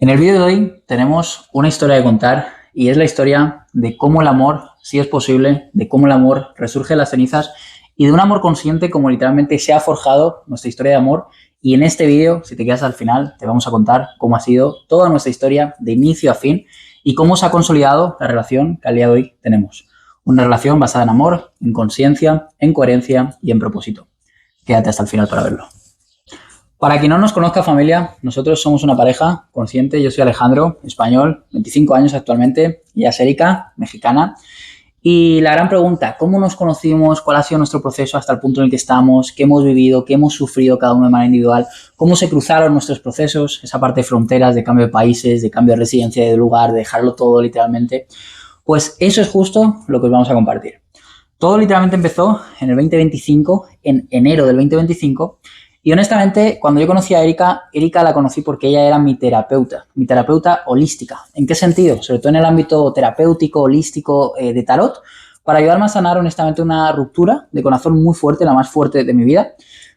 En el vídeo de hoy tenemos una historia de contar y es la historia de cómo el amor, sí es posible, de cómo el amor resurge de las cenizas y de un amor consciente como literalmente se ha forjado nuestra historia de amor. Y en este vídeo, si te quedas al final, te vamos a contar cómo ha sido toda nuestra historia de inicio a fin y cómo se ha consolidado la relación que al día de hoy tenemos. Una relación basada en amor, en conciencia, en coherencia y en propósito. Quédate hasta el final para verlo. Para quien no nos conozca, familia, nosotros somos una pareja consciente. Yo soy Alejandro, español, 25 años actualmente, y ella es Erika, mexicana. Y la gran pregunta, ¿cómo nos conocimos? ¿Cuál ha sido nuestro proceso hasta el punto en el que estamos? ¿Qué hemos vivido? ¿Qué hemos sufrido cada uno de manera individual? ¿Cómo se cruzaron nuestros procesos? Esa parte de fronteras, de cambio de países, de cambio de residencia, de lugar, de dejarlo todo literalmente. Pues eso es justo lo que os vamos a compartir. Todo literalmente empezó en el 2025, en enero del 2025. Y honestamente, cuando yo conocí a Erika la conocí porque ella era mi terapeuta holística. ¿En qué sentido? Sobre todo en el ámbito terapéutico, holístico, de tarot, para ayudarme a sanar honestamente una ruptura de corazón muy fuerte, la más fuerte de mi vida,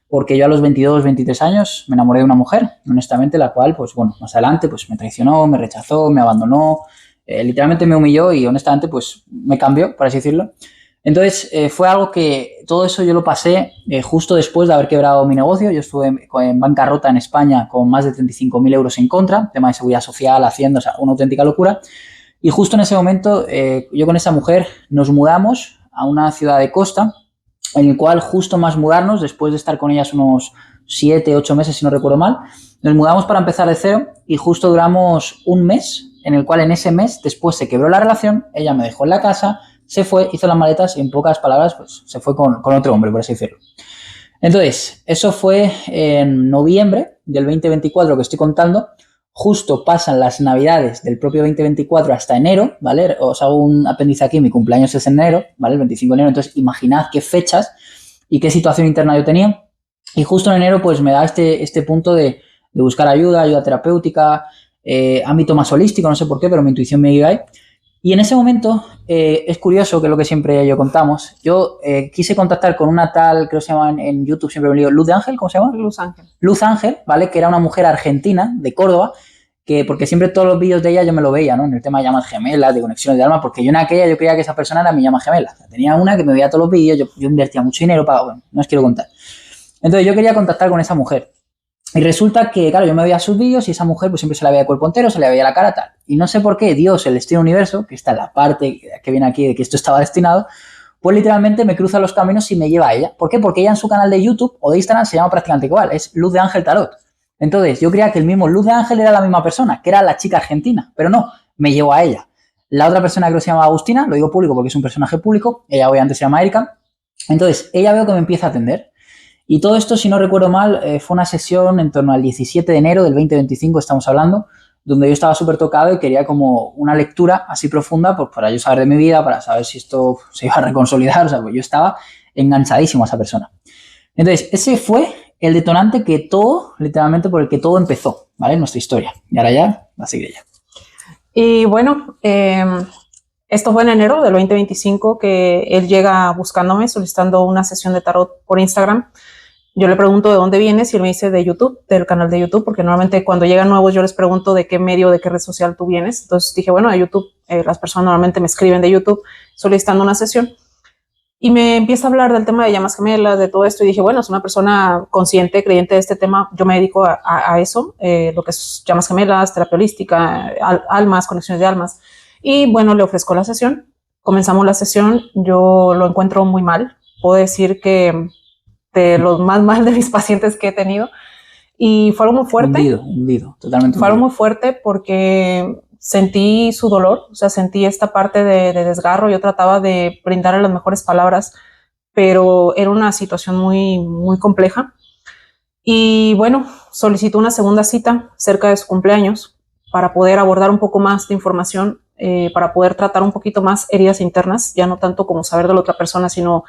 porque yo a los 22, 23 años me enamoré de una mujer, honestamente, la cual, pues bueno, más adelante pues me traicionó, me rechazó, me abandonó, literalmente me humilló y honestamente pues me cambió, por así decirlo. Entonces, fue algo que todo eso yo lo pasé justo después de haber quebrado mi negocio. Yo estuve en bancarrota en España con más de 35.000 euros en contra, tema de seguridad social, Hacienda, o sea, una auténtica locura. Y justo en ese momento, yo con esa mujer nos mudamos a una ciudad de costa, en el cual justo más mudarnos, después de estar con ellas unos 7, 8 meses, si no recuerdo mal, nos mudamos para empezar de cero y justo duramos un mes, en el cual en ese mes después se quebró la relación, ella me dejó en la casa, se fue, hizo las maletas y en pocas palabras pues, se fue con otro hombre, por así decirlo. Entonces, eso fue en noviembre del 2024 que estoy contando. Justo pasan las navidades del propio 2024 hasta enero, ¿vale? Os hago un apéndice aquí, mi cumpleaños es en enero, ¿vale? El 25 de enero, entonces imaginad qué fechas y qué situación interna yo tenía. Y justo en enero pues me da este punto de buscar ayuda terapéutica, ámbito más holístico, no sé por qué, pero mi intuición me guía ahí. Y en ese momento, es curioso, que es lo que siempre yo contamos, yo quise contactar con una tal, creo que se llama en YouTube, siempre me lío, Luz de Ángel, ¿cómo se llama? Luz Ángel. Luz Ángel, ¿vale? Que era una mujer argentina, de Córdoba, que porque siempre todos los vídeos de ella yo me lo veía, ¿no? En el tema de llamas gemelas, de conexiones de alma, porque yo en aquella yo creía que esa persona era mi llama gemela. O sea, tenía una que me veía todos los vídeos, yo invertía mucho dinero para, bueno, no os quiero contar. Entonces yo quería contactar con esa mujer. Y resulta que, claro, yo me veía sus vídeos y esa mujer pues siempre se la veía de cuerpo entero, se le veía la cara tal. Y no sé por qué Dios, el destino universo, que está en la parte que viene aquí de que esto estaba destinado, pues literalmente me cruza los caminos y me lleva a ella. ¿Por qué? Porque ella en su canal de YouTube o de Instagram se llama prácticamente igual, es Luz de Ángel Tarot. Entonces yo creía que el mismo Luz de Ángel era la misma persona, que era la chica argentina, pero no, me llevó a ella. La otra persona creo que se llama Agustina, lo digo público porque es un personaje público, ella obviamente se llama Erika. Entonces ella veo que me empieza a atender. Y todo esto, si no recuerdo mal, fue una sesión en torno al 17 de enero del 2025, estamos hablando, donde yo estaba súper tocado y quería como una lectura así profunda, pues para yo saber de mi vida, para saber si esto se iba a reconsolidar, o sea, pues yo estaba enganchadísimo a esa persona. Entonces, ese fue el detonante que todo, literalmente por el que todo empezó, ¿vale? Nuestra historia. Y ahora ya va a seguir ella. Y bueno, esto fue en enero del 2025 que él llega buscándome, solicitando una sesión de tarot por Instagram. Yo le pregunto de dónde vienes y él me dice de YouTube, del canal de YouTube, porque normalmente cuando llegan nuevos yo les pregunto de qué medio, de qué red social tú vienes. Entonces dije, bueno, de YouTube, las personas normalmente me escriben de YouTube solicitando una sesión. Y me empieza a hablar del tema de llamas gemelas, de todo esto, y dije, bueno, es una persona consciente, creyente de este tema, yo me dedico a eso, lo que es llamas gemelas, terapia holística, almas, conexiones de almas. Y bueno, le ofrezco la sesión, comenzamos la sesión, yo lo encuentro muy mal, puedo decir que de los más mal de mis pacientes que he tenido, y fue algo muy fuerte. Hundido, totalmente fue algo muy fuerte porque sentí su dolor, o sea, sentí esta parte de desgarro. Yo trataba de brindarle las mejores palabras, pero era una situación muy, muy compleja. Y bueno, solicitó una segunda cita cerca de su cumpleaños para poder abordar un poco más de información, para poder tratar un poquito más heridas internas, ya no tanto como saber de la otra persona, sino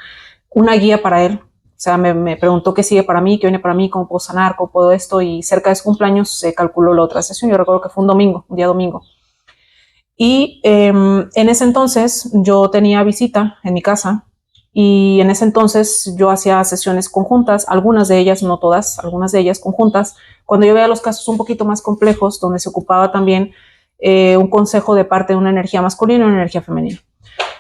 una guía para él. O sea, me preguntó qué sigue para mí, qué viene para mí, cómo puedo sanar, cómo puedo esto, y cerca de su cumpleaños se calculó la otra sesión. Yo recuerdo que fue un día domingo. Y en ese entonces yo tenía visita en mi casa Y en ese entonces yo hacía sesiones conjuntas, algunas de ellas, no todas, algunas de ellas conjuntas, cuando yo veía los casos un poquito más complejos, donde se ocupaba también un consejo de parte de una energía masculina y una energía femenina.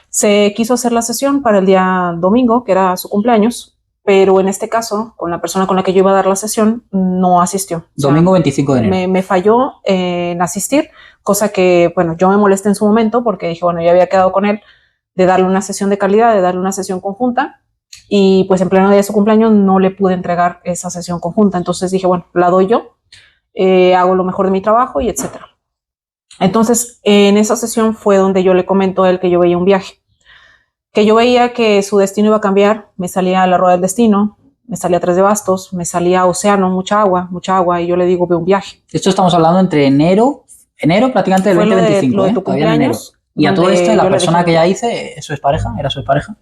Se quiso hacer la sesión para el día domingo, que era su cumpleaños, pero en este caso, con la persona con la que yo iba a dar la sesión, no asistió. Domingo 25 de enero. Me falló en asistir, cosa que, bueno, yo me molesté en su momento porque dije, bueno, ya había quedado con él de darle una sesión de calidad, de darle una sesión conjunta, y pues en pleno día de su cumpleaños no le pude entregar esa sesión conjunta. Entonces dije, bueno, la doy yo, hago lo mejor de mi trabajo y etcétera. Entonces, en esa sesión fue donde yo le comento a él que yo veía un viaje, que yo veía que su destino iba a cambiar. Me salía la rueda del destino, me salía 3 de bastos, me salía océano, mucha agua, y yo le digo, veo un viaje. Esto estamos hablando entre enero prácticamente del 2025, lo de tu todavía en enero. Y a todo esto, la persona que ya hice, ¿es su expareja? ¿Era su expareja?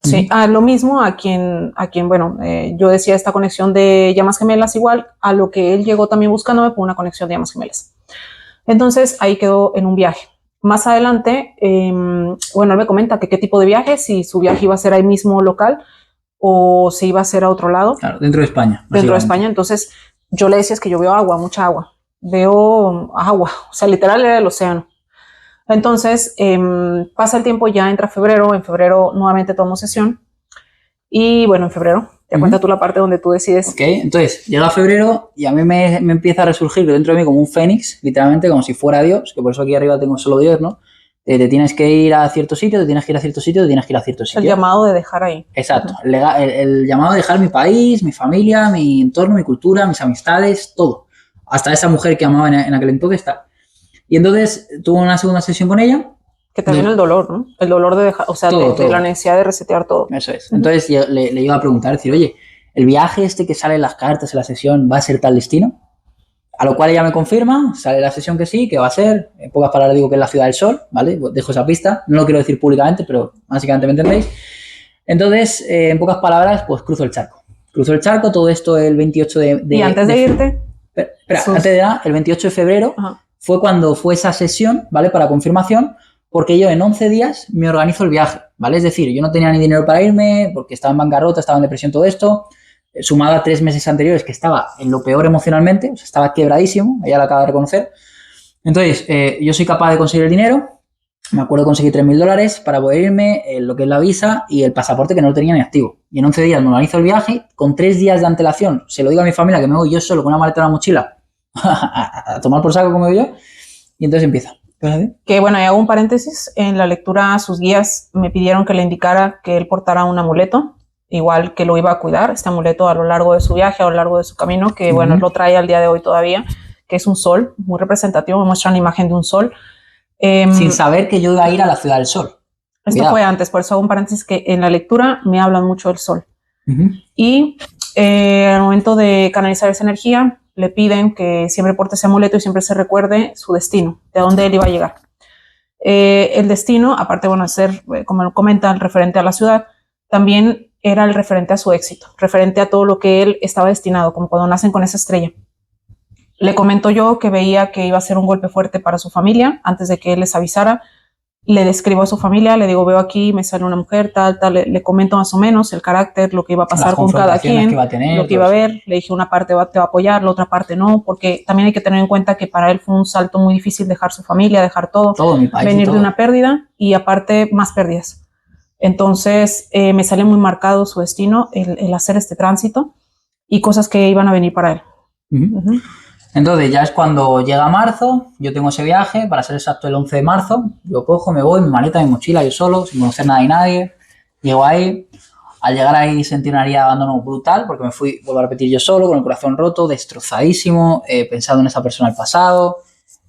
Sí, lo mismo a quien bueno, yo decía esta conexión de llamas gemelas, igual a lo que él llegó también buscándome por una conexión de llamas gemelas. Entonces ahí quedó en un viaje. Más adelante, bueno, él me comenta que qué tipo de viaje, si su viaje iba a ser ahí mismo local o si iba a ser a otro lado. Claro, dentro de España. Dentro de España. Entonces yo le decía, es que yo veo agua, mucha agua. Veo agua, o sea, literal era el océano. Entonces pasa el tiempo, ya entra febrero. En febrero nuevamente tomo sesión. Y bueno, en febrero, te cuenta tú la parte donde tú decides. Ok, entonces llega febrero y a mí me empieza a resurgir dentro de mí como un fénix, literalmente, como si fuera Dios, que por eso aquí arriba tengo solo Dios, ¿no? Te tienes que ir a cierto sitio, te tienes que ir a cierto sitio, te tienes que ir a cierto sitio. El llamado de dejar ahí. Exacto, el llamado de dejar mi país, mi familia, mi entorno, mi cultura, mis amistades, todo. Hasta esa mujer que amaba en aquel entonces, tal. Y entonces tuve una segunda sesión con ella. Que también el dolor, ¿no? El dolor de dejar, o sea, todo. De la necesidad de resetear todo. Eso es. Entonces le iba a preguntar, decir, oye, ¿el viaje este que sale en las cartas, en la sesión, va a ser tal destino? A lo cual ella me confirma, sale la sesión que sí, que va a ser. En pocas palabras digo que es la ciudad del sol, ¿vale? Dejo esa pista. No lo quiero decir públicamente, pero básicamente me entendéis. Entonces, en pocas palabras, pues cruzo el charco. Cruzo el charco, todo esto el 28 de... ¿Y antes de irte? Espera, antes de nada, el 28 de febrero fue cuando fue esa sesión, ¿vale? Para confirmación, porque yo en 11 días me organizo el viaje, ¿vale? Es decir, yo no tenía ni dinero para irme, porque estaba en bancarrota, estaba en depresión, todo esto, sumado a 3 meses anteriores que estaba en lo peor emocionalmente, o sea, estaba quebradísimo, ella lo acaba de reconocer. Entonces, yo soy capaz de conseguir el dinero, me acuerdo de conseguir $3.000 para poder irme, lo que es la visa y el pasaporte que no lo tenía ni activo. Y en 11 días me organizo el viaje, con 3 días de antelación, se lo digo a mi familia que me voy yo solo con una maleta y una mochila a tomar por saco, como digo yo, y entonces empieza. Que bueno, y hago un paréntesis, en la lectura sus guías me pidieron que le indicara que él portara un amuleto, igual que lo iba a cuidar, este amuleto a lo largo de su viaje, a lo largo de su camino, que bueno, lo trae al día de hoy todavía, que es un sol, muy representativo, me muestra una imagen de un sol. Sin saber que yo iba a ir a la ciudad del sol. Esto fue antes, por eso hago un paréntesis, que en la lectura me hablan mucho del sol. Y al momento de canalizar esa energía, le piden que siempre porte ese amuleto y siempre se recuerde su destino, de dónde él iba a llegar. El destino, aparte, bueno, de ser, como lo comentan, referente a la ciudad, también era el referente a su éxito, referente a todo lo que él estaba destinado, como cuando nacen con esa estrella. Le comento yo que veía que iba a ser un golpe fuerte para su familia, antes de que él les avisara. Le describo a su familia, le digo, veo aquí, me sale una mujer, tal, le comento más o menos el carácter, lo que iba a pasar con cada quien, que iba a tener, lo que iba a ver. Le dije, una parte te va a apoyar, la otra parte no, porque también hay que tener en cuenta que para él fue un salto muy difícil dejar su familia, dejar todo mi país, venir de una pérdida y aparte más pérdidas. Entonces me sale muy marcado su destino, el hacer este tránsito y cosas que iban a venir para él. Entonces ya es cuando llega marzo, yo tengo ese viaje, para ser exacto el 11 de marzo, yo cojo, me voy, mi maleta, mi mochila, yo solo, sin conocer nada y nadie, llego ahí, al llegar ahí sentí una herida de abandono brutal, porque me fui, vuelvo a repetir, yo solo, con el corazón roto, destrozadísimo, pensando en esa persona del pasado,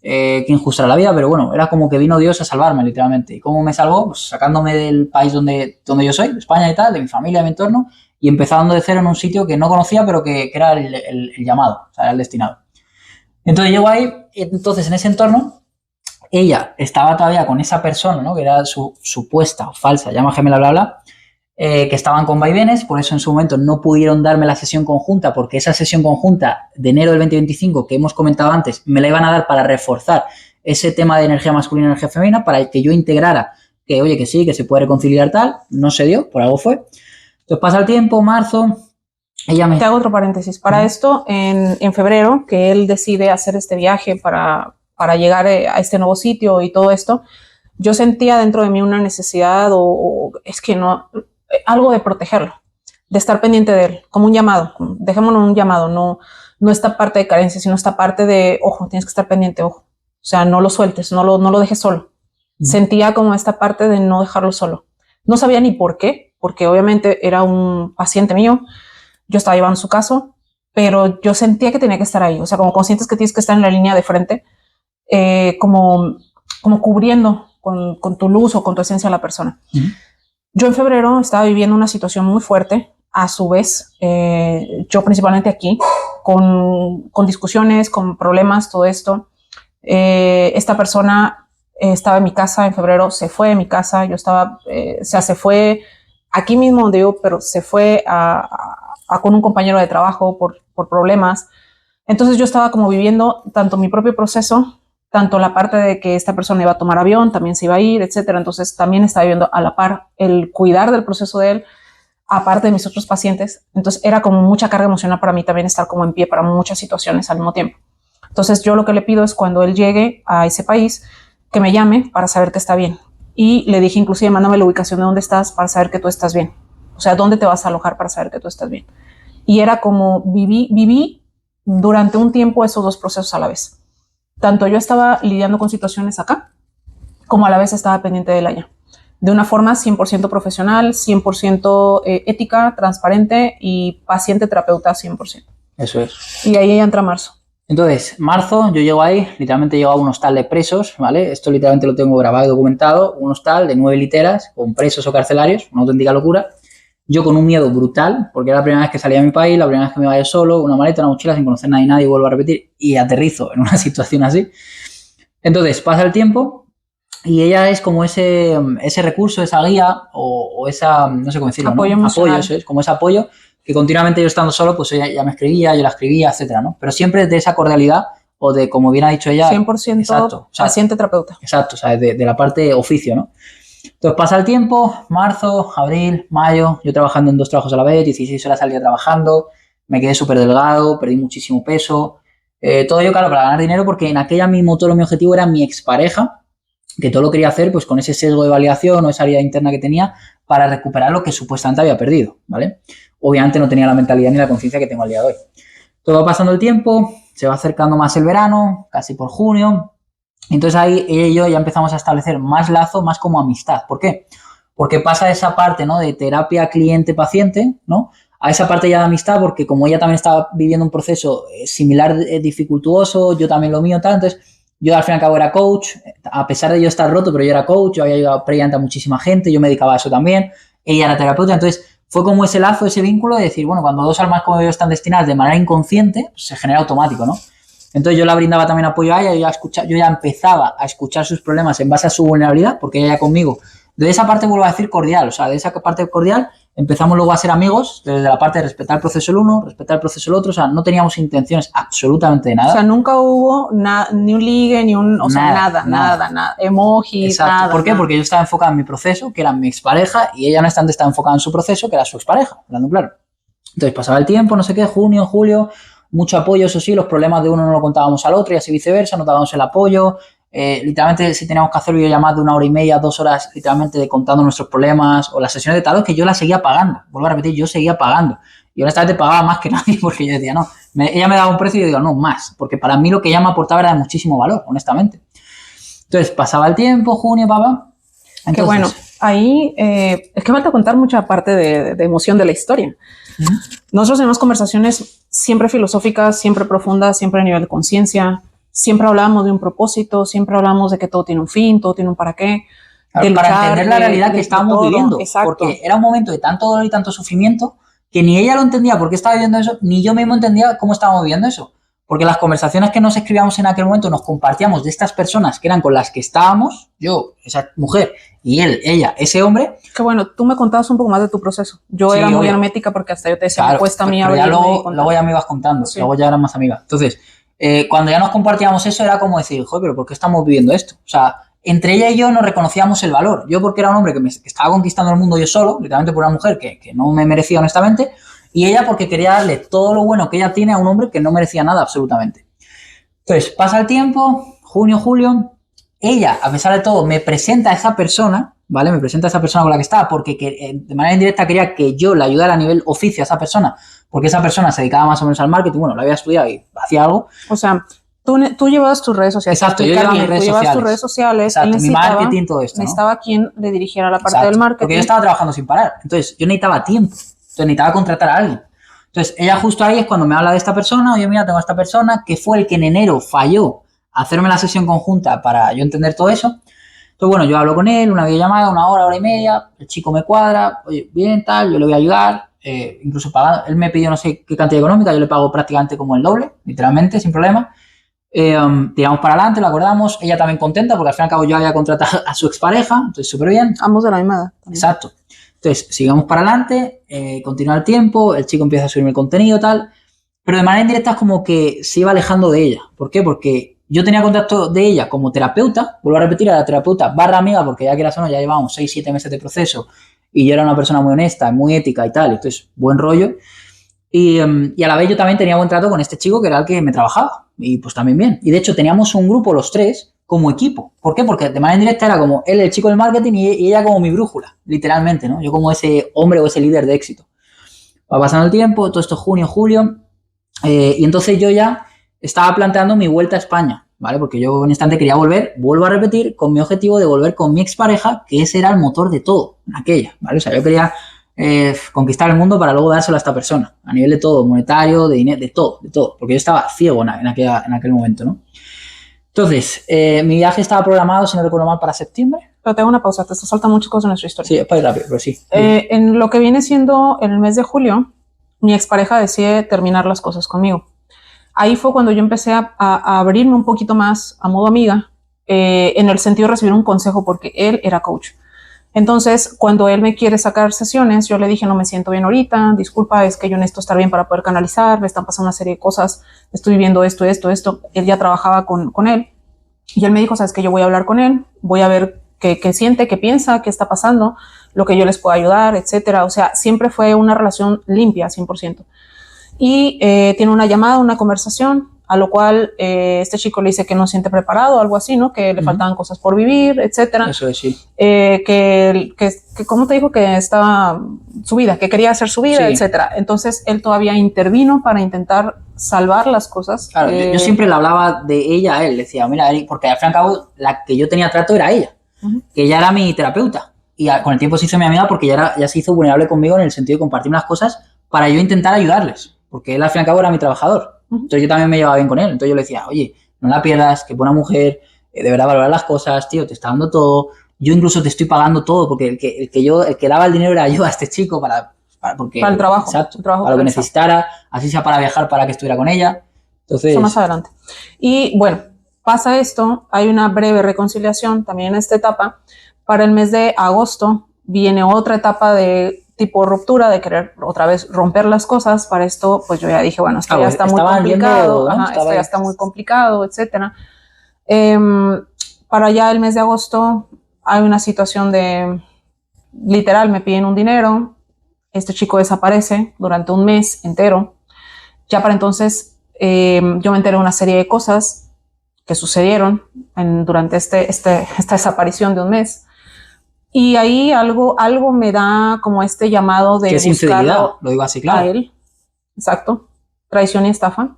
que injusta era la vida, pero bueno, era como que vino Dios a salvarme literalmente. ¿Y cómo me salvó? Pues sacándome del país donde yo soy, de España y tal, de mi familia, de mi entorno, y empezando de cero en un sitio que no conocía, pero que era el llamado, o sea, era el destinado. Entonces llego ahí, entonces en ese entorno, ella estaba todavía con esa persona, ¿no? Que era su supuesta o falsa llama gemela, bla, bla, que estaban con vaivenes, por eso en su momento no pudieron darme la sesión conjunta, porque esa sesión conjunta de enero del 2025 que hemos comentado antes, me la iban a dar para reforzar ese tema de energía masculina y energía femenina, para que yo integrara que oye, que sí, que se puede reconciliar tal, no se dio, por algo fue. Entonces pasa el tiempo, marzo, ella me... Te hago otro paréntesis. Para esto, en febrero, que él decide hacer este viaje para llegar a este nuevo sitio y todo esto, yo sentía dentro de mí una necesidad o es que no, algo de protegerlo, de estar pendiente de él, como un llamado, dejémoslo un llamado, no esta parte de carencia, sino esta parte de, ojo, tienes que estar pendiente, ojo. O sea, no lo sueltes, no lo dejes solo. Sentía como esta parte de no dejarlo solo. No sabía ni por qué, porque obviamente era un paciente mío, yo estaba llevando su caso, pero yo sentía que tenía que estar ahí. O sea, como conscientes que tienes que estar en la línea de frente, como cubriendo con tu luz o con tu esencia a la persona. Yo en febrero estaba viviendo una situación muy fuerte, a su vez, yo principalmente aquí, con discusiones, con problemas, todo esto. Esta persona estaba en mi casa en febrero, se fue de mi casa, yo estaba, o sea, se fue aquí mismo donde yo, pero se fue con un compañero de trabajo por problemas. Entonces yo estaba como viviendo tanto mi propio proceso, tanto la parte de que esta persona iba a tomar avión, también se iba a ir, etcétera. Entonces también estaba viviendo a la par el cuidar del proceso de él, aparte de mis otros pacientes. Entonces era como mucha carga emocional para mí también estar como en pie para muchas situaciones al mismo tiempo. Entonces yo lo que le pido es cuando él llegue a ese país, que me llame para saber que está bien. Y le dije inclusive, mándame la ubicación de dónde estás para saber que tú estás bien. O sea, dónde te vas a alojar para saber que tú estás bien. Y era como viví durante un tiempo esos dos procesos a la vez. Tanto yo estaba lidiando con situaciones acá, como a la vez estaba pendiente de él allá. De una forma 100% profesional, 100% ética, transparente y paciente-terapeuta 100%. Eso es. Y ahí entra marzo. Entonces, marzo, yo llego ahí, literalmente llego a un hostal de presos, ¿vale? Esto literalmente lo tengo grabado y documentado, un hostal de 9 literas con presos o carcelarios, una auténtica locura. Yo con un miedo brutal, porque era la primera vez que salía de mi país, la primera vez que me iba yo solo, una maleta, una mochila, sin conocer a nadie, vuelvo a repetir, y aterrizo en una situación así. Entonces, pasa el tiempo y ella es como ese recurso, esa guía o esa, no sé cómo decirlo, apoyo, ¿no? Apoyo, eso es, como ese apoyo que continuamente yo estando solo, pues ella ya me escribía, yo la escribía, etcétera, ¿no? Pero siempre de esa cordialidad o de, como bien ha dicho ella... 100% exacto, paciente-terapeuta. Exacto, o sea, de la parte oficio, ¿no? Entonces pasa el tiempo, marzo, abril, mayo, yo trabajando en 2 trabajos a la vez, 16 horas al día trabajando, me quedé súper delgado, perdí muchísimo peso, todo ello, claro, para ganar dinero, porque en aquella mi motor o mi objetivo era mi expareja, que todo lo quería hacer pues con ese sesgo de validación o esa herida interna que tenía para recuperar lo que supuestamente había perdido, ¿vale? Obviamente no tenía la mentalidad ni la conciencia que tengo al día de hoy. Todo va pasando el tiempo, se va acercando más el verano, casi por junio. Entonces ahí ella y yo ya empezamos a establecer más lazo, más como amistad. ¿Por qué? Porque pasa esa parte, ¿no? De terapia cliente-paciente, ¿no? A esa parte ya de amistad, porque como ella también estaba viviendo un proceso similar, dificultuoso, yo también lo mío, tal, entonces yo al fin y al cabo era coach, a pesar de yo estar roto, pero yo era coach, yo había ayudado previamente a muchísima gente, yo me dedicaba a eso también, ella era terapeuta, entonces fue como ese lazo, ese vínculo de decir, bueno, cuando 2 almas como yo están destinadas de manera inconsciente, pues se genera automático, ¿no? Entonces yo la brindaba también apoyo a ella, yo ya empezaba a escuchar sus problemas en base a su vulnerabilidad, porque ella ya conmigo, de esa parte vuelvo a decir cordial, o sea, de esa parte cordial empezamos luego a ser amigos, desde la parte de respetar el proceso el uno, respetar el proceso el otro, o sea, no teníamos intenciones absolutamente de nada. O sea, nunca hubo ni un ligue, ni un, o sea, nada, emojis, exacto. nada. ¿Por qué? Porque yo estaba enfocado en mi proceso, que era mi expareja, y ella no obstante estaba enfocada en su proceso, que era su expareja, hablando claro. Entonces pasaba el tiempo, no sé qué, junio, julio, mucho apoyo, eso sí, los problemas de uno no lo contábamos al otro y así viceversa, nos dábamos el apoyo. Literalmente si teníamos que hacer videollamadas de 1 hora y media, 2 horas, literalmente de contando nuestros problemas o las sesiones de tarot, que yo las seguía pagando. Vuelvo a repetir, yo seguía pagando. Y honestamente pagaba más que nadie porque yo decía, no, ella me daba un precio y yo digo, no, más. Porque para mí lo que ella me aportaba era de muchísimo valor, honestamente. Entonces pasaba el tiempo, junio, papá. Entonces, que bueno, ahí es que falta contar mucha parte de emoción de la historia. Nosotros tenemos conversaciones siempre filosóficas, siempre profundas, siempre a nivel de conciencia. Siempre hablamos de un propósito, siempre hablamos de que todo tiene un fin, todo tiene un para qué. Claro, para entender la realidad que estábamos viviendo. Exacto. Porque era un momento de tanto dolor y tanto sufrimiento que ni ella lo entendía por qué estaba viviendo eso, ni yo mismo entendía cómo estábamos viviendo eso. Porque las conversaciones que nos escribíamos en aquel momento nos compartíamos de estas personas que eran con las que estábamos, yo, esa mujer, y él, ella, ese hombre. Que bueno, tú me contabas un poco más de tu proceso. Yo era muy hermética porque hasta yo te decía, claro, me cuesta a mí abrirme. Luego ya me ibas contando, sí. Luego ya eras más amiga. Entonces, cuando ya nos compartíamos eso era como decir, joder, pero ¿por qué estamos viviendo esto? O sea, entre ella y yo nos reconocíamos el valor. Yo porque era un hombre que estaba conquistando el mundo yo solo, literalmente por una mujer que no me merecía honestamente, y ella porque quería darle todo lo bueno que ella tiene a un hombre que no merecía nada absolutamente. Entonces, pasa el tiempo, junio, julio, ella, a pesar de todo, me presenta a esa persona, ¿vale? Me presenta a esa persona con la que estaba porque de manera indirecta quería que yo le ayudara a nivel oficio a esa persona, porque esa persona se dedicaba más o menos al marketing, bueno, lo había estudiado y hacía algo. O sea, tú llevabas tus redes sociales. Exacto, yo llevaba mis redes sociales. Tú llevabas tus redes sociales. Exacto, mi marketing, todo esto, ¿no? Necesitaba quien le dirigiera la parte Exacto, del marketing. porque yo estaba trabajando sin parar, entonces yo necesitaba tiempo, entonces necesitaba contratar a alguien. Entonces, ella justo ahí es cuando me habla de esta persona, oye, mira, tengo a esta persona, que fue el que en enero falló a hacerme la sesión conjunta para yo entender todo eso. Entonces, bueno, yo hablo con él, una videollamada, 1 hora, 1 hora y media, el chico me cuadra, oye, bien, tal, yo le voy a ayudar, incluso pagando, él me pidió no sé qué cantidad económica, yo le pago prácticamente como el doble, literalmente, sin problema. Tiramos para adelante, lo acordamos, ella también contenta, porque al fin y al cabo yo había contratado a su expareja, entonces súper bien. Ambos de la misma edad. Exacto. Entonces, sigamos para adelante, continúa el tiempo, el chico empieza a subirme el contenido, tal, pero de manera indirecta es como que se iba alejando de ella. ¿Por qué? Porque yo tenía contacto de ella como terapeuta, vuelvo a repetir, era terapeuta barra amiga, porque ya quieras o no, ya llevamos 6-7 meses de proceso y yo era una persona muy honesta, muy ética y tal, entonces, buen rollo. Y a la vez yo también tenía buen trato con este chico que era el que me trabajaba, y pues también bien. Y de hecho teníamos un grupo los tres como equipo. ¿Por qué? Porque de manera indirecta era como él el chico del marketing y ella como mi brújula, literalmente, ¿no? Yo como ese hombre o ese líder de éxito. Va pasando el tiempo, todo esto junio, julio, y entonces yo ya estaba planteando mi vuelta a España, ¿vale? Porque yo en un instante quería volver, vuelvo a repetir, con mi objetivo de volver con mi expareja, que ese era el motor de todo, en aquella, ¿vale? O sea, yo quería conquistar el mundo para luego dárselo a esta persona, a nivel de todo, monetario, de dinero, de todo, porque yo estaba ciego en aquel momento, ¿no? Entonces, mi viaje estaba programado, si no recuerdo mal, para septiembre. Pero tengo una pausa, te está saltando muchas cosas en nuestra historia. Sí, es para ir rápido, pero sí. En lo que viene siendo el mes de julio, mi expareja decide terminar las cosas conmigo. Ahí fue cuando yo empecé a abrirme un poquito más a modo amiga, en el sentido de recibir un consejo, porque él era coach. Entonces, cuando él me quiere sacar sesiones, yo le dije, no me siento bien ahorita, disculpa, es que yo necesito estar bien para poder canalizar, me están pasando una serie de cosas, estoy viviendo esto. Él ya trabajaba con él y él me dijo, sabes que yo voy a hablar con él, voy a ver qué siente, qué piensa, qué está pasando, lo que yo les puedo ayudar, etcétera. O sea, siempre fue una relación limpia, 100%. Y tiene una llamada, una conversación, a lo cual este chico le dice que no se siente preparado, algo así, ¿no? Que le faltaban cosas por vivir, etcétera. Eso es, sí. Que ¿cómo te dijo? Que estaba su vida, que quería hacer su vida, sí, etcétera. Entonces, él todavía intervino para intentar salvar las cosas. Claro, yo siempre le hablaba de ella a él, le decía, mira, porque al fin y al cabo, la que yo tenía trato era ella, que ella era mi terapeuta. Y con el tiempo se hizo mi amiga porque ya se hizo vulnerable conmigo en el sentido de compartir unas cosas para yo intentar ayudarles. Porque él al fin y al cabo era mi trabajador. Entonces yo también me llevaba bien con él. Entonces yo le decía, oye, no la pierdas, que buena mujer, de verdad valorar las cosas, tío, te está dando todo. Yo incluso te estoy pagando todo, porque el que daba el dinero era yo a este chico para el trabajo. Exacto, para lo que necesitara, así sea para viajar, para que estuviera con ella. Entonces, eso más adelante. Y bueno, pasa esto, hay una breve reconciliación también en esta etapa. Para el mes de agosto viene otra etapa de tipo ruptura, de querer otra vez romper las cosas. Para esto, pues yo ya dije, bueno, esto ya está muy complicado, esto ya está muy complicado, etcétera. Para ya el mes de agosto hay una situación de, literal, me piden un dinero, este chico desaparece durante un mes entero. Ya para entonces yo me enteré de una serie de cosas que sucedieron durante esta desaparición de un mes. Y ahí algo me da como este llamado de buscarlo. Infidelidad, lo digo así, claro. A él. Exacto. Traición y estafa.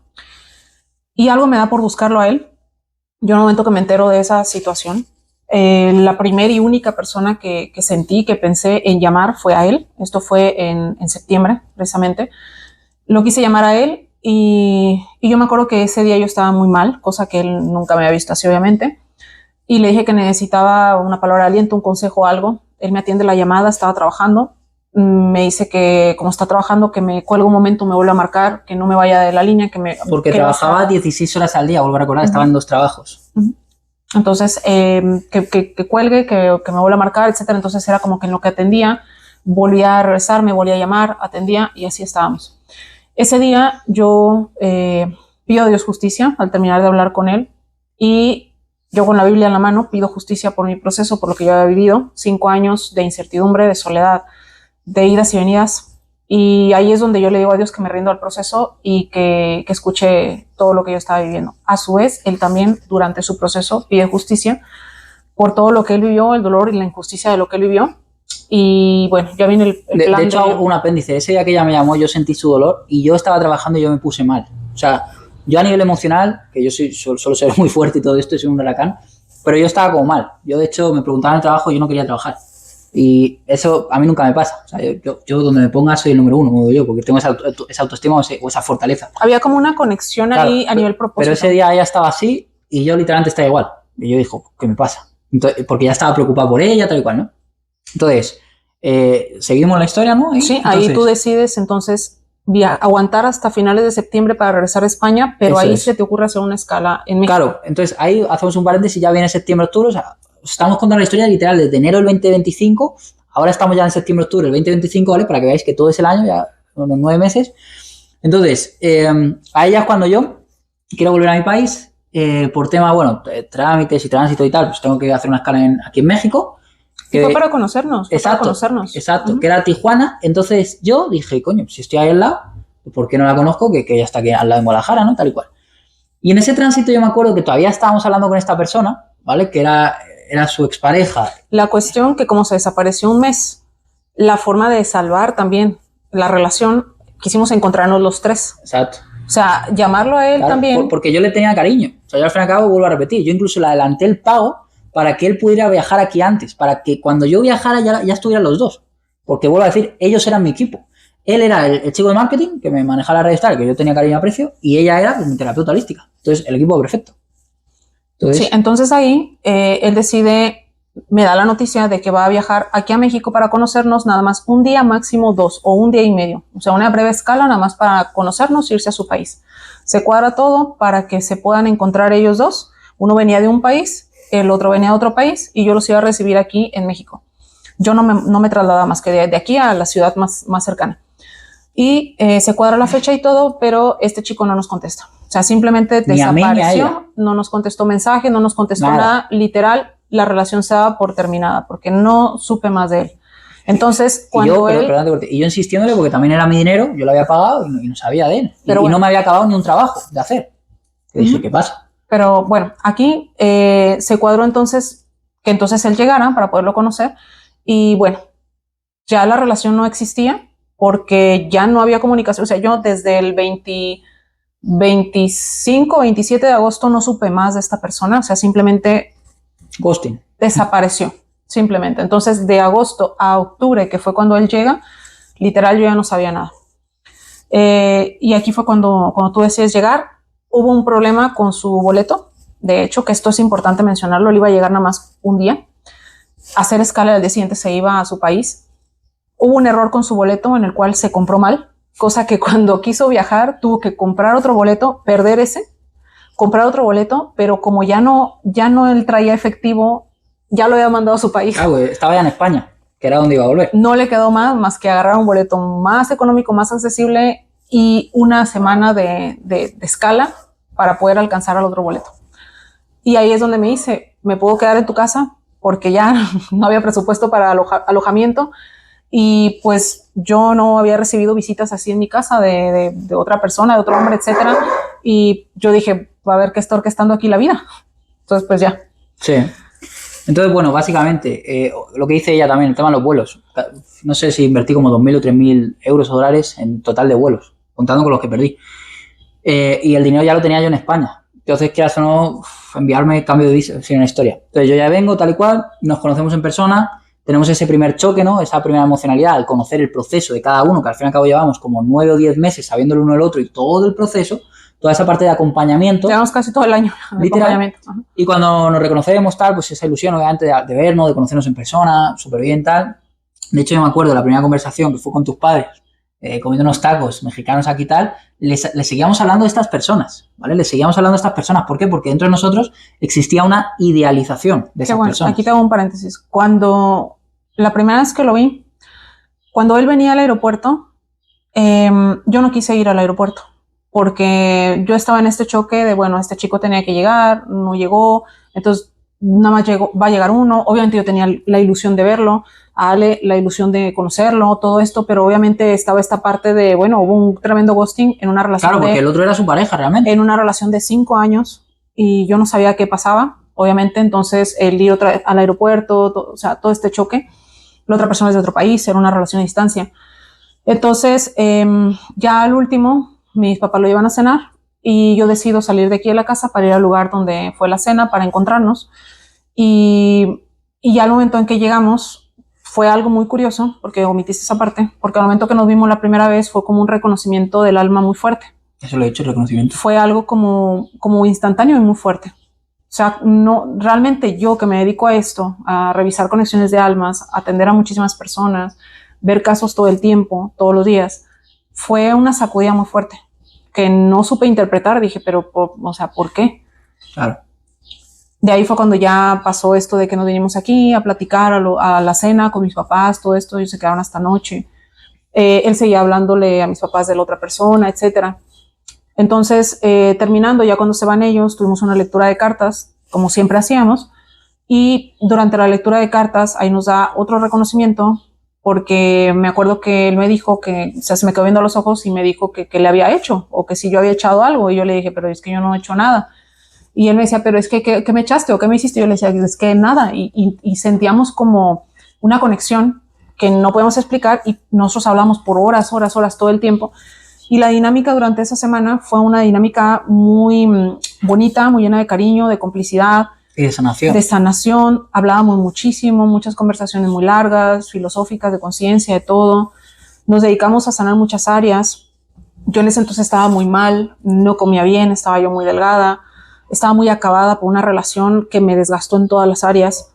Y algo me da por buscarlo a él. Yo en el momento que me entero de esa situación, la primera y única persona que sentí, que pensé en llamar fue a él. Esto fue en septiembre, precisamente. Lo quise llamar a él y yo me acuerdo que ese día yo estaba muy mal, cosa que él nunca me había visto así, obviamente. Y le dije que necesitaba una palabra de aliento, un consejo, algo. Él me atiende la llamada, estaba trabajando. Me dice que como está trabajando, que me cuelgue un momento, me vuelve a marcar, que no me vaya de la línea. Porque trabajaba 16 horas al día, vuelvo a recordar, estaba en 2 trabajos. Entonces, que cuelgue, que me vuelva a marcar, etcétera. Entonces era como que en lo que atendía, volvía a regresar, me volvía a llamar, atendía y así estábamos. Ese día yo pido a Dios justicia al terminar de hablar con él y Yo con la Biblia en la mano pido justicia por mi proceso, por lo que yo había vivido, 5 años de incertidumbre, de soledad, de idas y venidas. Y ahí es donde yo le digo a Dios que me rindo al proceso y que escuche todo lo que yo estaba viviendo. A su vez, él también durante su proceso pide justicia por todo lo que él vivió, el dolor y la injusticia de lo que él vivió. Y bueno, ya viene el plan. De hecho, hago un apéndice. Ese día que ella me llamó, yo sentí su dolor y yo estaba trabajando y yo me puse mal. O sea, yo a nivel emocional, que yo suelo ser muy fuerte y todo esto, soy un huracán, pero yo estaba como mal. Yo, de hecho, me preguntaban el trabajo y yo no quería trabajar. Y eso a mí nunca me pasa. O sea, yo donde me ponga soy el número uno, como digo yo, porque tengo esa autoestima o esa fortaleza. Había como una conexión claro, ahí a nivel propósito. Pero ese día ella estaba así y yo literalmente estaba igual. Y yo dije, ¿qué me pasa? Entonces, porque ya estaba preocupado por ella, tal y cual, ¿no? Entonces, seguimos la historia, ¿no? Sí, ahí tú decides entonces aguantar hasta finales de septiembre para regresar a España, pero ahí se te ocurre hacer una escala en México. Claro, entonces ahí hacemos un paréntesis, ya viene septiembre, octubre, o sea, estamos contando la historia literal desde enero del 2025, ahora estamos ya en septiembre, octubre del 2025, ¿vale? Para que veáis que todo es el año, ya unos 9 meses. Entonces, ahí ya es cuando yo quiero volver a mi país, por tema, bueno, trámites y tránsito y tal, pues tengo que hacer una escala aquí en México. Que fue para conocernos. Exacto, que era Tijuana. Entonces yo dije, coño, si estoy ahí al lado, ¿por qué no la conozco? Que ya está aquí al lado en Guadalajara, ¿no? Tal y cual. Y en ese tránsito yo me acuerdo que todavía estábamos hablando con esta persona, ¿vale? Que era su expareja. La cuestión que como se desapareció un mes, la forma de salvar también la relación, quisimos encontrarnos los tres. Exacto. O sea, llamarlo a él también. Porque yo le tenía cariño. O sea, yo al fin y al cabo vuelvo a repetir. Yo incluso le adelanté el pago para que él pudiera viajar aquí antes, para que cuando yo viajara ya estuvieran los dos. Porque vuelvo a decir, ellos eran mi equipo. Él era el chico de marketing, que me manejaba la red Star, que yo tenía cariño y aprecio, y ella era pues, mi terapeuta holística. Entonces, el equipo perfecto. Entonces ahí él decide, me da la noticia de que va a viajar aquí a México para conocernos nada más un día, máximo 2 o un día y medio. O sea, una breve escala nada más para conocernos e irse a su país. Se cuadra todo para que se puedan encontrar ellos dos. Uno venía de un país, el otro venía de otro país y yo los iba a recibir aquí en México. Yo no me trasladaba más que de aquí a la ciudad más cercana. Y se cuadra la fecha y todo, pero este chico no nos contesta. O sea, simplemente desapareció, no nos contestó mensaje, no nos contestó nada. Literal, la relación se daba por terminada, porque no supe más de él. Entonces, cuando y yo insistiéndole, porque también era mi dinero, yo lo había pagado y no sabía de él. Y no me había acabado ni un trabajo de hacer. Y dije, ¿qué pasa? Pero bueno, aquí se cuadró entonces que entonces él llegara para poderlo conocer. Y bueno, ya la relación no existía porque ya no había comunicación. O sea, yo desde el 25, 27 de agosto no supe más de esta persona. O sea, simplemente ghosting. Desapareció, simplemente. Entonces, de agosto a octubre, que fue cuando él llega, literal yo ya no sabía nada. Y aquí fue cuando tú decides llegar. Hubo un problema con su boleto. De hecho, que esto es importante mencionarlo, él iba a llegar nada más un día. Hacer escala, al día siguiente se iba a su país. Hubo un error con su boleto en el cual se compró mal, cosa que cuando quiso viajar tuvo que comprar otro boleto, perder ese, comprar otro boleto, pero como ya no él traía efectivo, ya lo había mandado a su país. Estaba ya en España, que era donde iba a volver. No le quedó más que agarrar un boleto más económico, más accesible y una semana de escala para poder alcanzar al otro boleto. Y ahí es donde me dice, ¿me puedo quedar en tu casa? Porque ya no había presupuesto para alojamiento y pues yo no había recibido visitas así en mi casa de otra persona, de otro hombre, etcétera. Y yo dije, va a ver qué está orquestando aquí la vida. Entonces, pues ya. Sí. Entonces, bueno, básicamente, lo que dice ella también, el tema de los vuelos. No sé si invertí como 2.000 o 3.000 euros o dólares en total de vuelos, contando con los que perdí. Y el dinero ya lo tenía yo en España. Entonces, quieras o no, enviarme cambio de visa, sin una historia. Entonces, yo ya vengo tal y cual, nos conocemos en persona, tenemos ese primer choque, ¿no? Esa primera emocionalidad, al conocer el proceso de cada uno, que al fin y al cabo llevamos como 9 o 10 meses sabiendo el uno del otro y todo el proceso, toda esa parte de acompañamiento. Llevamos casi todo el año de acompañamiento. Y cuando nos reconocemos, tal, pues esa ilusión, obviamente, de vernos, de conocernos en persona, súper bien, tal. De hecho, yo me acuerdo de la primera conversación que fue con tus padres, comiendo unos tacos mexicanos aquí tal, les seguíamos hablando de estas personas, ¿vale? Les seguíamos hablando de estas personas. ¿Por qué? Porque dentro de nosotros existía una idealización de esas personas. Aquí te hago un paréntesis. Cuando la primera vez que lo vi, cuando él venía al aeropuerto, yo no quise ir al aeropuerto porque yo estaba en este choque de, bueno, este chico tenía que llegar, no llegó, Entonces, nada más va a llegar uno. Obviamente yo tenía la ilusión de verlo, a Ale la ilusión de conocerlo, todo esto, pero obviamente estaba esta parte de, bueno, hubo un tremendo ghosting en una relación. Claro, porque el otro era su pareja realmente. En una relación de 5 años y yo no sabía qué pasaba, obviamente. Entonces, el ir otra vez al aeropuerto, o sea, todo este choque. La otra persona es de otro país, era una relación a distancia. Entonces, ya al último, mis papás lo llevan a cenar y yo decido salir de aquí de la casa para ir al lugar donde fue la cena, para encontrarnos. Y ya al momento en que llegamos, fue algo muy curioso, porque omitiste esa parte, porque al momento que nos vimos la primera vez fue como un reconocimiento del alma muy fuerte. Eso lo he hecho, el reconocimiento. Fue algo como instantáneo y muy fuerte. O sea, no, realmente yo que me dedico a esto, a revisar conexiones de almas, a atender a muchísimas personas, ver casos todo el tiempo, todos los días, fue una sacudida muy fuerte que no supe interpretar. Dije, pero, o sea, ¿por qué? Claro. De ahí fue cuando ya pasó esto de que nos vinimos aquí a platicar a la cena con mis papás, todo esto, ellos se quedaron hasta noche. Él seguía hablándole a mis papás de la otra persona, etcétera. Entonces, terminando, ya cuando se van ellos, tuvimos una lectura de cartas, como siempre hacíamos, y durante la lectura de cartas, ahí nos da otro reconocimiento, porque me acuerdo que él me dijo que, o sea, se me quedó viendo a los ojos y me dijo que le había hecho, o que si yo había echado algo, y yo le dije, pero es que yo no he hecho nada. Y él me decía, pero es que, ¿qué me echaste o qué me hiciste? Yo le decía, es que nada, y sentíamos como una conexión que no podemos explicar, y nosotros hablamos por horas todo el tiempo. Y la dinámica durante esa semana fue una dinámica muy bonita, muy llena de cariño, de complicidad. Y de sanación. De sanación. Hablábamos muchísimo, muchas conversaciones muy largas, filosóficas, de conciencia, de todo. Nos dedicamos a sanar muchas áreas. Yo en ese entonces estaba muy mal, no comía bien, estaba yo muy delgada, estaba muy acabada por una relación que me desgastó en todas las áreas.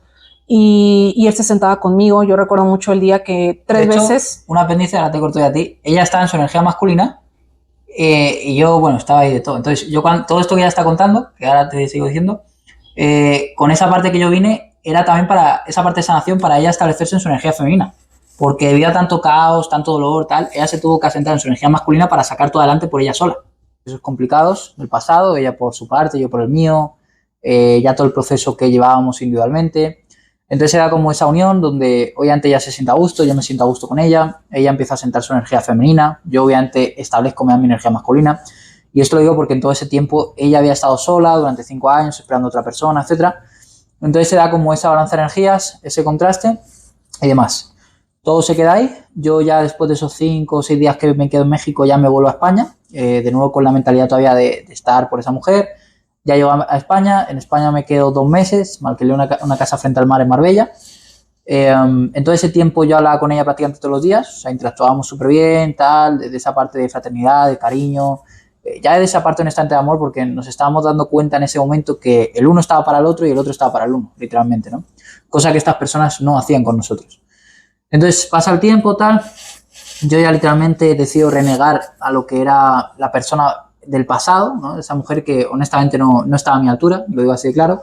Y él se sentaba conmigo. Yo recuerdo mucho el día que tres veces... Un apéndice, ahora te corto ya a ti. Ella estaba en su energía masculina y yo, bueno, estaba ahí de todo. Entonces, yo todo esto que ella está contando, que ahora te sigo diciendo, con esa parte que yo vine, era también para esa parte de sanación, para ella establecerse en su energía femenina. Porque debido a tanto caos, tanto dolor, tal, ella se tuvo que asentar en su energía masculina para sacar todo adelante por ella sola. Esos complicados del pasado, ella por su parte, yo por el mío, ya todo el proceso que llevábamos individualmente. Entonces era como esa unión donde obviamente ella se sienta a gusto, yo me siento a gusto con ella empieza a sentar su energía femenina, yo obviamente establezco mi energía masculina. Y esto lo digo porque en todo ese tiempo ella había estado sola durante 5 años esperando a otra persona, etc. Entonces se da como esa balanza de energías, ese contraste y demás. Todo se queda ahí. Yo ya después de esos 5 o 6 días que me quedo en México ya me vuelvo a España, de nuevo con la mentalidad todavía de estar por esa mujer. Ya llego a España, en España me quedo 2 meses, me alquilé una casa frente al mar en Marbella. En todo ese tiempo yo hablaba con ella prácticamente todos los días, o sea, interactuábamos súper bien, tal, de esa parte de fraternidad, de cariño, ya de esa parte honestamente de amor, porque nos estábamos dando cuenta en ese momento que el uno estaba para el otro y el otro estaba para el uno, literalmente, ¿no? Cosa que estas personas no hacían con nosotros. Entonces pasa el tiempo, tal, yo ya literalmente decido renegar a lo que era la persona del pasado, ¿no? Esa mujer que honestamente no estaba a mi altura, lo digo así de claro.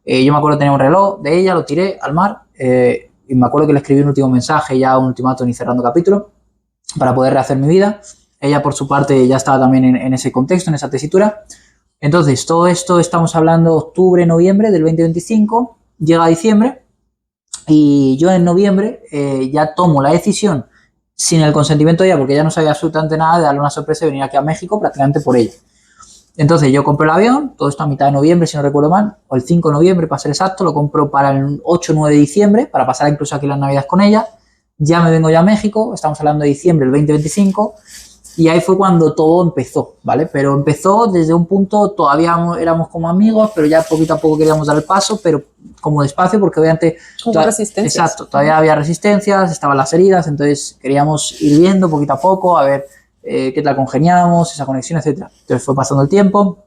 Yo me acuerdo que tenía un reloj de ella, lo tiré al mar y me acuerdo que le escribí un último mensaje, ya un ultimátum y cerrando capítulo, para poder rehacer mi vida. Ella por su parte ya estaba también en ese contexto, en esa tesitura. Entonces todo esto estamos hablando octubre, noviembre del 2025, llega diciembre y yo en noviembre ya tomo la decisión sin el consentimiento de ella, porque ella no sabía absolutamente nada, de darle una sorpresa y venir aquí a México prácticamente por ella. Entonces yo compro el avión, todo esto a mitad de noviembre, si no recuerdo mal, o el 5 de noviembre para ser exacto, lo compro para el 8 o 9 de diciembre, para pasar incluso aquí las navidades con ella. Ya me vengo ya a México, estamos hablando de diciembre del 2025, y ahí fue cuando todo empezó, ¿vale? Pero empezó desde un punto, todavía éramos como amigos, pero ya poquito a poco queríamos dar el paso, pero como despacio, porque obviamente... Hubo resistencias. Exacto, todavía había resistencias, estaban las heridas, entonces queríamos ir viendo poquito a poco, a ver qué tal congeniamos, esa conexión, etc. Entonces fue pasando el tiempo,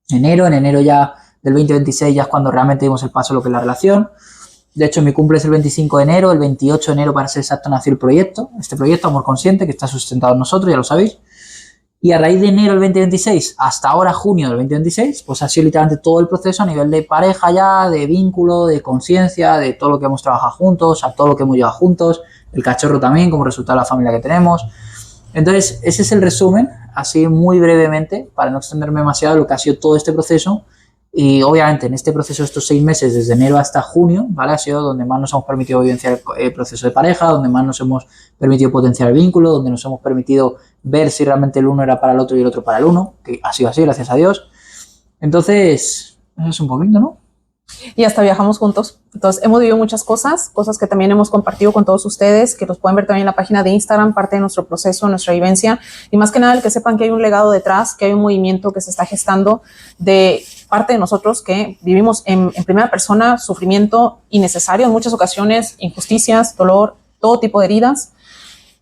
en enero ya del 2026 ya es cuando realmente dimos el paso a lo que es la relación. De hecho, mi cumple es el 25 de enero, el 28 de enero para ser exacto nació el proyecto, este proyecto Amor Consciente, que está sustentado en nosotros, ya lo sabéis. Y a raíz de enero del 2026 hasta ahora junio del 2026, pues ha sido literalmente todo el proceso a nivel de pareja ya, de vínculo, de conciencia, de todo lo que hemos trabajado juntos, a todo lo que hemos llevado juntos, el cachorro también como resultado de la familia que tenemos. Entonces, ese es el resumen, así muy brevemente, para no extenderme demasiado, lo que ha sido todo este proceso. Y obviamente en este proceso, estos 6 meses, desde enero hasta junio, ¿vale? Ha sido donde más nos hemos permitido vivenciar el proceso de pareja, donde más nos hemos permitido potenciar el vínculo, donde nos hemos permitido ver si realmente el uno era para el otro y el otro para el uno, que ha sido así, gracias a Dios. Entonces, eso es un poquito, ¿no? Y hasta viajamos juntos. Entonces, hemos vivido muchas cosas que también hemos compartido con todos ustedes, que los pueden ver también en la página de Instagram, parte de nuestro proceso, nuestra vivencia. Y más que nada, el que sepan que hay un legado detrás, que hay un movimiento que se está gestando de parte de nosotros que vivimos en primera persona sufrimiento innecesario en muchas ocasiones, injusticias, dolor, todo tipo de heridas.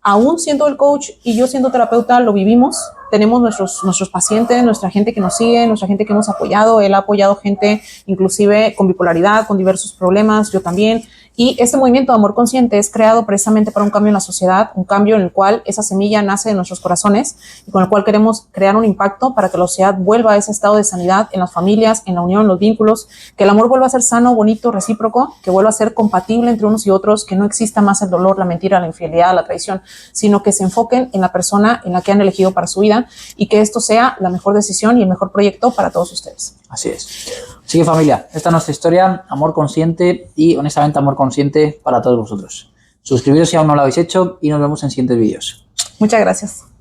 Aún siendo el coach y yo siendo terapeuta, lo vivimos. Tenemos nuestros pacientes, nuestra gente que nos sigue, nuestra gente que hemos apoyado. Él ha apoyado gente inclusive con bipolaridad, con diversos problemas, yo también. Y este movimiento de amor consciente es creado precisamente para un cambio en la sociedad, un cambio en el cual esa semilla nace de nuestros corazones y con el cual queremos crear un impacto para que la sociedad vuelva a ese estado de sanidad en las familias, en la unión, en los vínculos, que el amor vuelva a ser sano, bonito, recíproco, que vuelva a ser compatible entre unos y otros, que no exista más el dolor, la mentira, la infidelidad, la traición, sino que se enfoquen en la persona en la que han elegido para su vida y que esto sea la mejor decisión y el mejor proyecto para todos ustedes. Así es. Así que familia, esta es nuestra historia, amor consciente y honestamente amor consciente para todos vosotros. Suscribiros si aún no lo habéis hecho y nos vemos en siguientes vídeos. Muchas gracias.